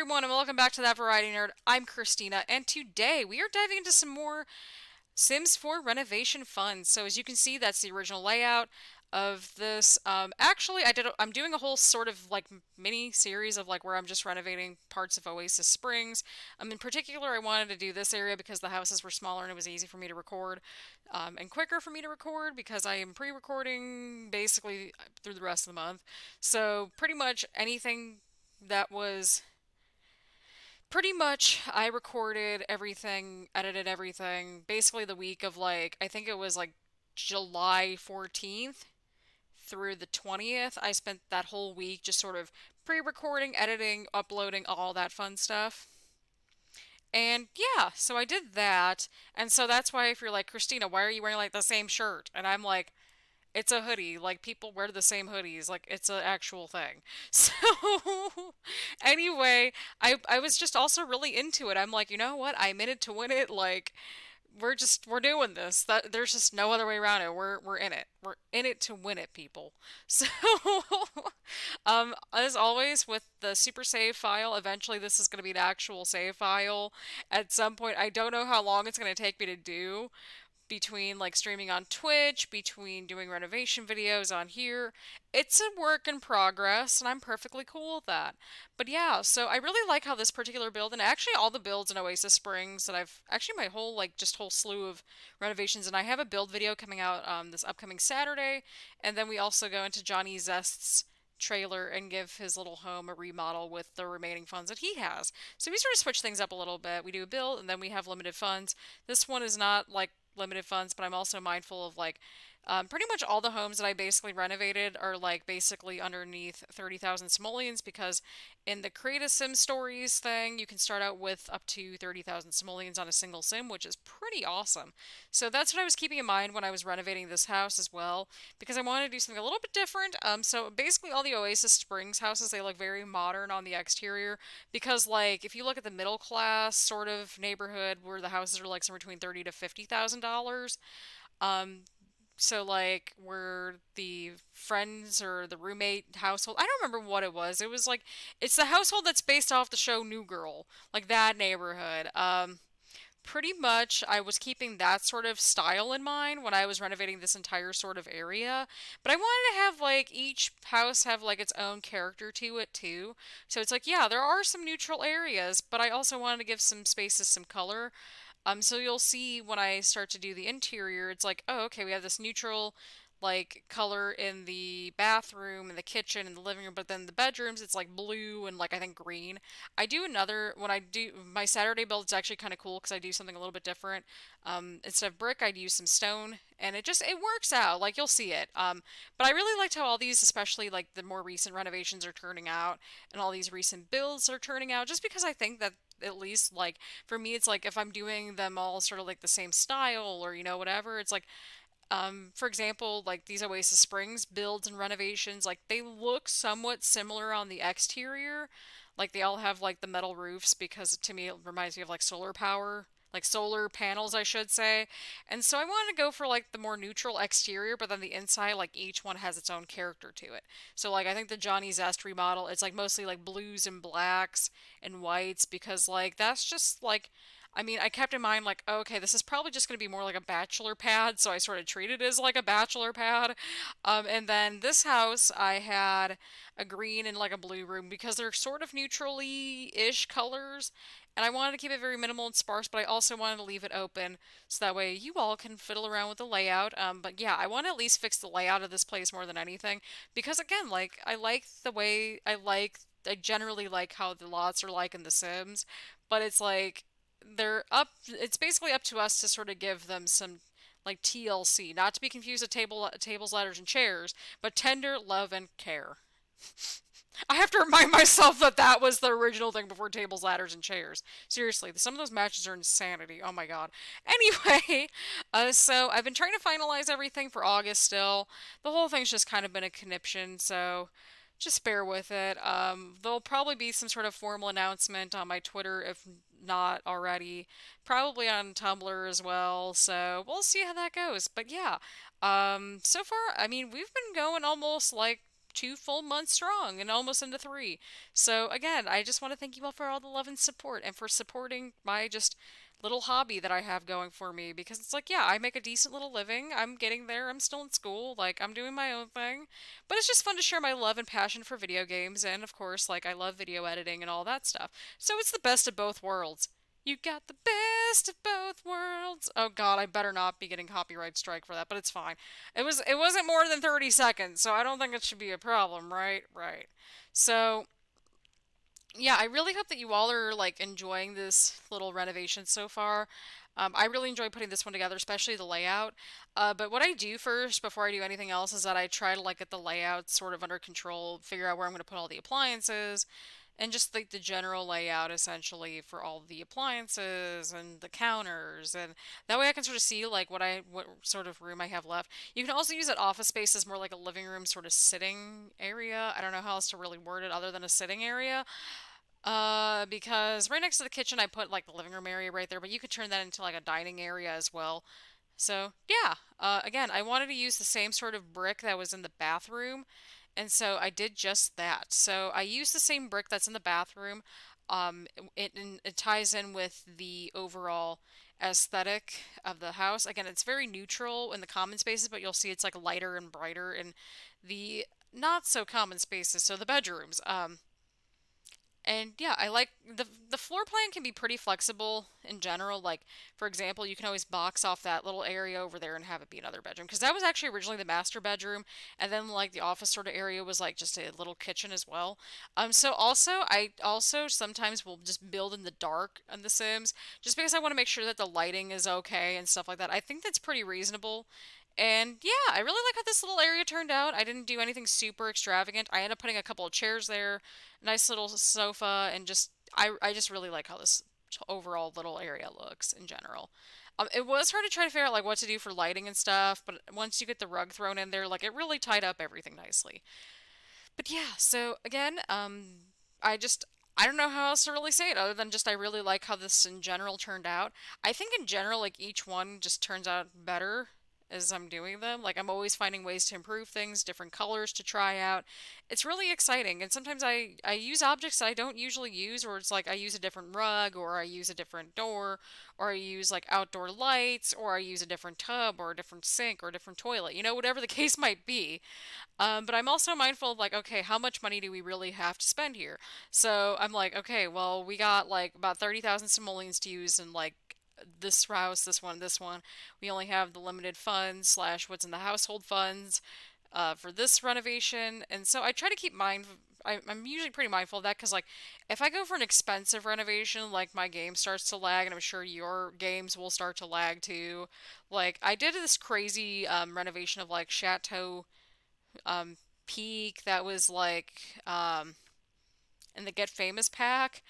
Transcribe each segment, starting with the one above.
everyone, and welcome back to That Variety Nerd. I'm Christina, and today we are diving into some more Sims 4 renovation fun. So as you can see, that's the original layout of this. Actually, I'm doing a whole sort of like mini series of like where I'm just renovating parts of Oasis Springs. In particular, I wanted to do this area because the houses were smaller and it was easy for me to record, and quicker for me to record because I am pre-recording basically through the rest of the month. So pretty much anything that was pretty much I recorded everything, edited everything, basically the week of like, I think it was like July 14th through the 20th. I spent that whole week just sort of pre-recording, editing, uploading, all that fun stuff. And yeah, so I did that. And so that's why if you're like, Christina, why are you wearing like the same shirt? And I'm like, it's a hoodie. Like people wear the same hoodies. Like it's an actual thing. So anyway, I was just also really into it. I'm like, you know what? I'm in it to win it. Like we're doing this. That there's just no other way around it. We're in it. We're in it to win it, people. So as always with the super save file, eventually this is going to be an actual save file at some point. I don't know how long it's going to take me to do, between like streaming on Twitch, between doing renovation videos on here. It's a work in progress, and I'm perfectly cool with that. But yeah, so I really like how this particular build, and actually all the builds in Oasis Springs that I've actually my whole like just whole slew of renovations, and I have a build video coming out this upcoming Saturday, and then we also go into Johnny Zest's trailer and give his little home a remodel with the remaining funds that he has. So we sort of switch things up a little bit. We do a build and then we have limited funds. This one is not like limited funds, but I'm also mindful of like pretty much all the homes that I basically renovated are like basically underneath 30,000 simoleons because in the Create a Sim Stories thing, you can start out with up to 30,000 simoleons on a single sim, which is pretty awesome. So that's what I was keeping in mind when I was renovating this house as well, because I wanted to do something a little bit different. So basically all the Oasis Springs houses, they look very modern on the exterior because like if you look at the middle class sort of neighborhood where the houses are like somewhere between 30 to $50,000, um, so like where the friends or the roommate household, I don't remember what it was. It was like it's the household that's based off the show New Girl, like that neighborhood. Pretty much I was keeping that sort of style in mind when I was renovating this entire sort of area. But I wanted to have like each house have like its own character to it too. So it's like, yeah, there are some neutral areas, but I also wanted to give some spaces some color. So you'll see when I start to do the interior, it's like, oh, okay, we have this neutral like color in the bathroom and the kitchen and the living room, but then the bedrooms it's like blue and like I think green. I do another when I do my Saturday build, it's actually kind of cool because I do something a little bit different. Instead of brick, I'd use some stone, and it works out. Like you'll see it. But I really liked how all these, especially like the more recent renovations, are turning out, and all these recent builds are turning out. Just because I think that at least like for me, it's like if I'm doing them all sort of like the same style or whatever, it's like for example, like these Oasis Springs builds and renovations, like they look somewhat similar on the exterior. Like they all have like the metal roofs because to me it reminds me of like solar power, like solar panels, I should say. And so I wanted to go for like the more neutral exterior, but then the inside, like each one has its own character to it. So like I think the Johnny Zest remodel, it's like mostly like blues and blacks and whites because like that's just like I mean, I kept in mind like, oh, okay, this is probably just going to be more like a bachelor pad, so I sort of treated it as like a bachelor pad. And then this house, I had a green and like a blue room because they're sort of neutrally-ish colors, and I wanted to keep it very minimal and sparse, but I also wanted to leave it open so that way you all can fiddle around with the layout. But yeah, I want to at least fix the layout of this place more than anything because again, like I like the way I generally like how the lots are like in The Sims, but it's like it's basically up to us to sort of give them some like TLC, not to be confused with tables, ladders, and chairs, but tender love and care. I have to remind myself that that was the original thing before tables, ladders, and chairs. Seriously, some of those matches are insanity. Oh my god. Anyway, so I've been trying to finalize everything for August still. The whole thing's just kind of been a conniption, so just bear with it. There'll probably be some sort of formal announcement on my Twitter if not already, probably on Tumblr as well. So we'll see how that goes. But yeah, so far, I mean, we've been going almost like 2 full months strong and almost into 3. So again, I just want to thank you all for all the love and support and for supporting my just little hobby that I have going for me because it's like, yeah, I make a decent little living. I'm getting there. I'm still in school. Like, I'm doing my own thing. But it's just fun to share my love and passion for video games. And of course, like, I love video editing and all that stuff. So it's the best of both worlds. You got the best of both worlds. Oh God, I better not be getting copyright strike for that, but it's fine. It wasn't more than 30 seconds, so I don't think it should be a problem, right? Right. So, yeah, I really hope that you all are like enjoying this little renovation so far. I really enjoy putting this one together, especially the layout. But what I do first, before I do anything else, is that I try to like get the layout sort of under control, figure out where I'm going to put all the appliances, and just like the general layout essentially for all the appliances and the counters, and that way I can sort of see like what sort of room I have left. You can also use that office space as more like a living room sort of sitting area. I don't know how else to really word it other than a sitting area. Because right next to the kitchen, I put like the living room area right there, but you could turn that into like a dining area as well. So, yeah, again, I wanted to use the same sort of brick that was in the bathroom, and so I did just that. So, I used the same brick that's in the bathroom. It ties in with the overall aesthetic of the house. Again, it's very neutral in the common spaces, but you'll see it's like lighter and brighter in the not so common spaces, so the bedrooms. And yeah, I like the floor plan can be pretty flexible in general. Like, for example, you can always box off that little area over there and have it be another bedroom. Because that was actually originally the master bedroom, and then like the office sort of area was like just a little kitchen as well. So also I also sometimes will just build in the dark on The Sims, just because I want to make sure that the lighting is okay and stuff like that. I think that's pretty reasonable. And yeah, I really like how this little area turned out. I didn't do anything super extravagant. I ended up putting a couple of chairs there, nice little sofa, and I just really like how this overall little area looks in general. It was hard to try to figure out like what to do for lighting and stuff, but once you get the rug thrown in there, like it really tied up everything nicely. But yeah, so again, I just I don't know how else to really say it other than just I really like how this in general turned out. I think in general, like each one just turns out better as I'm doing them. Like I'm always finding ways to improve things, different colors to try out. It's really exciting. And sometimes I use objects that I don't usually use, or it's like I use a different rug, or I use a different door, or I use like outdoor lights, or I use a different tub, or a different sink, or a different toilet. Whatever the case might be. But I'm also mindful of like, okay, how much money do we really have to spend here? So I'm like, okay, well, we got like about 30,000 simoleons to use in like this house, this one. We only have the limited funds slash what's in the household funds for this renovation. And so I try to keep mind. I'm usually pretty mindful of that because like if I go for an expensive renovation, like my game starts to lag, and I'm sure your games will start to lag too. Like I did this crazy renovation of like Chateau um, Peak that was like in the Get Famous pack.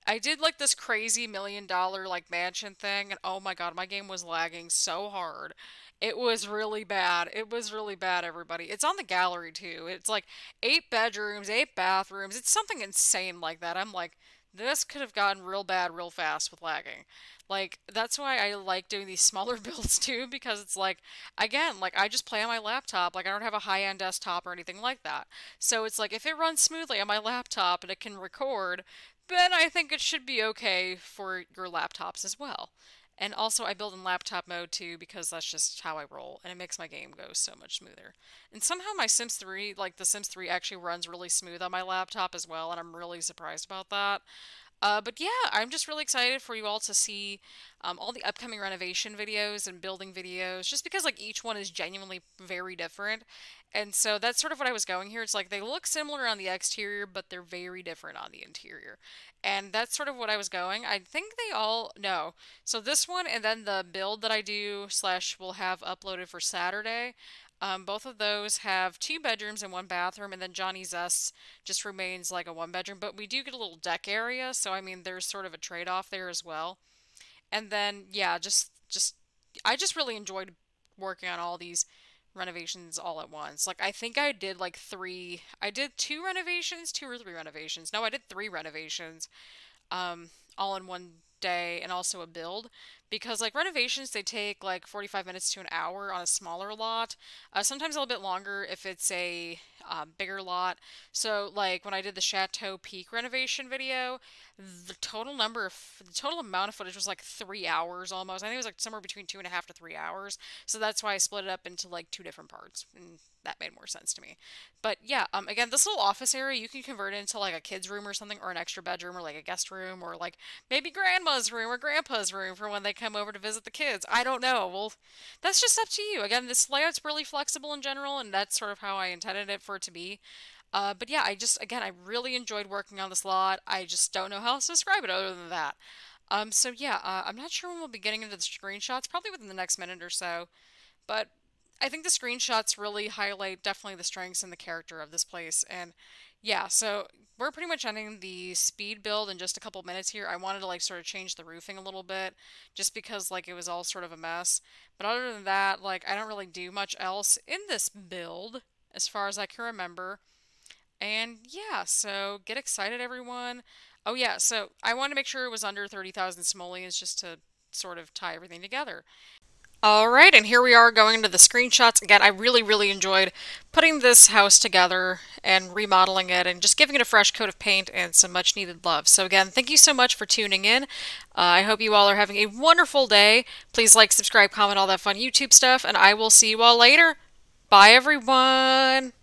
I did like this crazy $1 million like mansion thing, and oh my god, my game was lagging so hard. It was really bad. It was really bad, everybody. It's on the gallery too. It's like 8 bedrooms, 8 bathrooms. It's something insane like that. I'm like, this could have gotten real bad real fast with lagging. Like, that's why I like doing these smaller builds too, because it's like, again, like I just play on my laptop. Like, I don't have a high-end desktop or anything like that. So it's like, if it runs smoothly on my laptop and it can record, then I think it should be okay for your laptops as well. And also, I build in laptop mode too because that's just how I roll, and it makes my game go so much smoother. And somehow my Sims 3, like the Sims 3, actually runs really smooth on my laptop as well, and I'm really surprised about that. But yeah, I'm just really excited for you all to see all the upcoming renovation videos and building videos, just because like each one is genuinely very different. And so that's sort of what I was going here. It's like they look similar on the exterior, but they're very different on the interior. And that's sort of what I was going. I think they all no. So this one and then the build that I do slash will have uploaded for Saturday. Both of those have 2 bedrooms and 1 bathroom, and then Johnny Zest just remains like a 1 bedroom. But we do get a little deck area, so I mean, there's sort of a trade-off there as well. And then, yeah, I just really enjoyed working on all these renovations all at once. Like, I think I did like I did 2 renovations, 2 or 3 renovations. No, I did 3 renovations all in one day and also a build because like renovations they take like 45 minutes to an hour on a smaller lot, sometimes a little bit longer if it's a bigger lot. So like when I did the Chateau Peak renovation video, the total amount of footage was like 3 hours almost. I think it was like somewhere between 2.5 to 3 hours. So that's why I split it up into like two different parts, and that made more sense to me. But yeah, again, this little office area you can convert it into like a kid's room or something, or an extra bedroom, or like a guest room, or like maybe grandma's room or grandpa's room for when they come over to visit the kids. I don't know. Well, that's just up to you. Again, this layout's really flexible in general, and that's sort of how I intended it for it to be. But yeah, again, I really enjoyed working on this lot. I just don't know how else to describe it other than that. So yeah, I'm not sure when we'll be getting into the screenshots, probably within the next minute or so. But I think the screenshots really highlight definitely the strengths and the character of this place. And yeah, so we're pretty much ending the speed build in just a couple minutes here. I wanted to like sort of change the roofing a little bit just because like it was all sort of a mess. But other than that, like I don't really do much else in this build as far as I can remember. And yeah, so get excited everyone. Oh yeah, so I want to make sure it was under 30,000 simoleons just to sort of tie everything together. All right, and here we are going into the screenshots. Again, I really, really enjoyed putting this house together and remodeling it and just giving it a fresh coat of paint and some much needed love. So again, thank you so much for tuning in. I hope you all are having a wonderful day. Please like, subscribe, comment, all that fun YouTube stuff, and I will see you all later. Bye, everyone.